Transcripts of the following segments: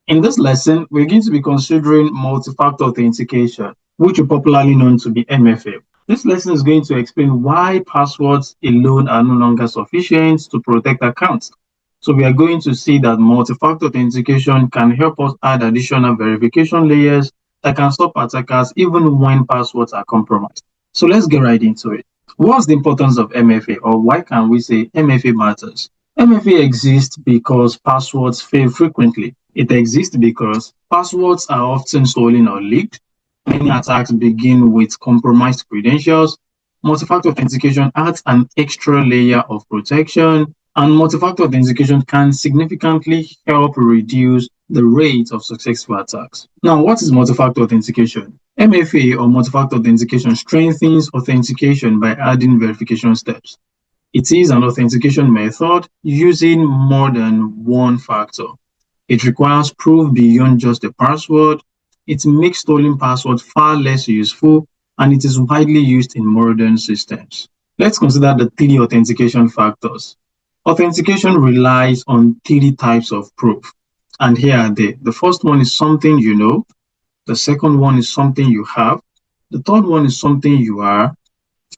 In this lesson, we're going to be considering multi-factor authentication, which is popularly known to be MFA. This lesson is going to explain why passwords alone are no longer sufficient to protect accounts. So we are going to see that multi-factor authentication can help us add additional verification layers that can stop attackers even when passwords are compromised. So let's get right into it. What's the importance of MFA, or why can we say MFA matters? MFA exists because passwords fail frequently. It exists because passwords are often stolen or leaked. Many attacks begin with compromised credentials. Multi-factor authentication adds an extra layer of protection, and multi-factor authentication can significantly help reduce the rate of successful attacks. Now, what is multi-factor authentication? MFA, or multi-factor authentication, strengthens authentication by adding verification steps. It is an authentication method using more than one factor. It requires proof beyond just a password. It makes stolen passwords far less useful, and it is widely used in modern systems. Let's consider the three authentication factors. Authentication relies on three types of proof, and here are they. The first one is something you know. The second one is something you have. The third one is something you are.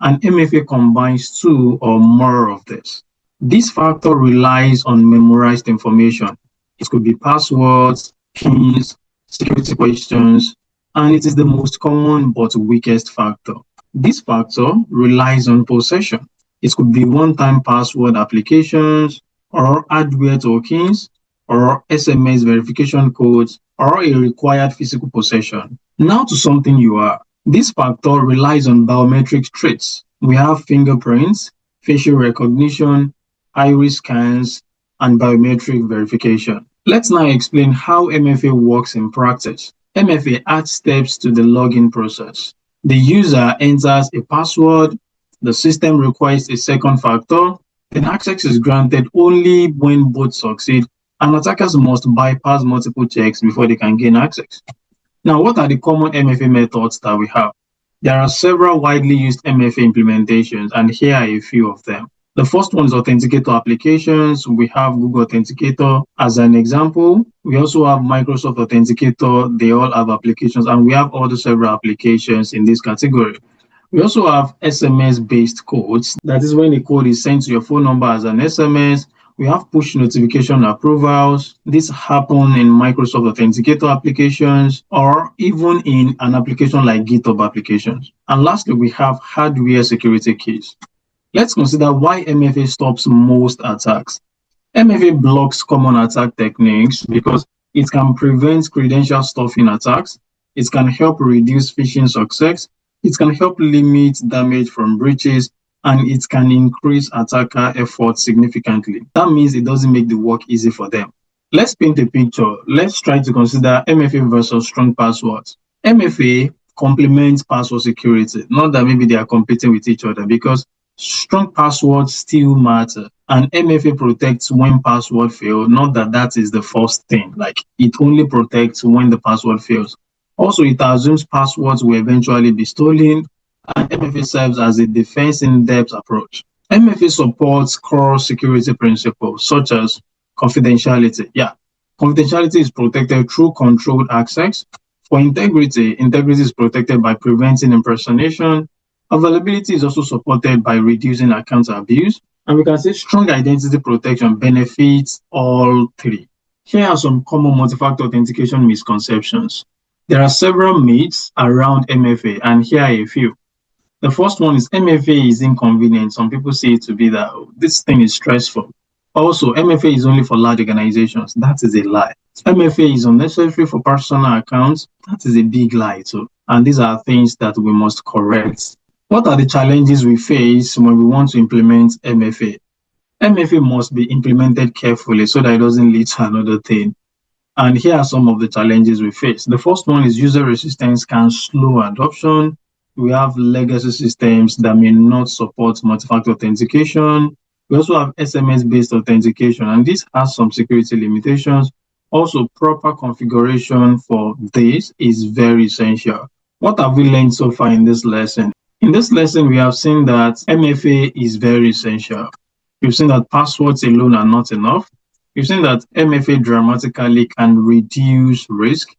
And MFA combines two or more of this. This factor relies on memorized information. It could be passwords, pins, security questions, and it is the most common but weakest factor. This factor relies on possession. It could be one-time password applications, or hardware tokens, or SMS verification codes, or a required physical possession. Now to something you are. This factor relies on biometric traits. We have fingerprints, facial recognition, iris scans, and biometric verification. Let's now explain how MFA works in practice. MFA adds steps to the login process. The user enters a password, the system requires a second factor, then access is granted only when both succeed, and attackers must bypass multiple checks before they can gain access. Now, what are the common MFA methods that we have? There are several widely used MFA implementations, and here are a few of them. The first one is authenticator applications. We have Google Authenticator as an example. We also have Microsoft Authenticator. They all have applications, and we have other several applications in this category. We also have SMS-based codes. That is when a code is sent to your phone number as an SMS. We have push notification approvals. This happen in Microsoft Authenticator applications, or even in an application like GitHub applications. And lastly, we have hardware security keys. Let's consider why MFA stops most attacks. MFA blocks common attack techniques because it can prevent credential stuffing attacks. It can help reduce phishing success. It can help limit damage from breaches, and it can increase attacker effort significantly. That means it doesn't make the work easy for them. Let's paint a picture. Let's try to consider MFA versus strong passwords. MFA complements password security, not that maybe they are competing with each other, because strong passwords still matter, and MFA protects when password fail, not that is the first thing. Like, it only protects when the password fails. Also, it assumes passwords will eventually be stolen, and MFA serves as a defense in-depth approach. MFA supports core security principles such as confidentiality. Confidentiality is protected through controlled access. For integrity is protected by preventing impersonation. Availability is also supported by reducing account abuse. And we can say strong identity protection benefits all three. Here are some common multi-factor authentication misconceptions. There are several myths around MFA, and here are a few. The first one is MFA is inconvenient. Some people say it to be that this thing is stressful. Also, MFA is only for large organizations. That is a lie. MFA is unnecessary for personal accounts. That is a big lie too. And these are things that we must correct. What are the challenges we face when we want to implement MFA? MFA must be implemented carefully so that it doesn't lead to another thing. And here are some of the challenges we face. The first one is user resistance can slow adoption. We have legacy systems that may not support multi-factor authentication. We also have SMS-based authentication, and this has some security limitations. Also, proper configuration for this is very essential. What have we learned so far in this lesson? In this lesson, we have seen that MFA is very essential. We've seen that passwords alone are not enough. We've seen that MFA dramatically can reduce risk.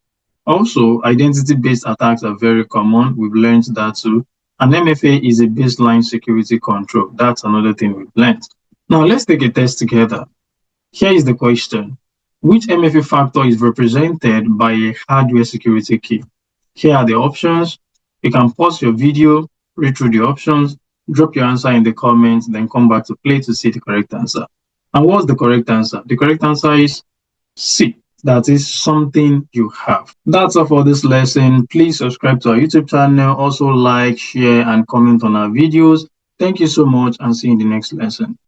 Also, identity-based attacks are very common. We've learned that too. And MFA is a baseline security control. That's another thing we've learned. Now, let's take a test together. Here is the question. Which MFA factor is represented by a hardware security key? Here are the options. You can pause your video, read through the options, drop your answer in the comments, then come back to play to see the correct answer. And what's the correct answer? The correct answer is C. That is something you have. That's all for this lesson. Please subscribe to our YouTube channel. Also like, share, and comment on our videos. Thank you so much and see you in the next lesson.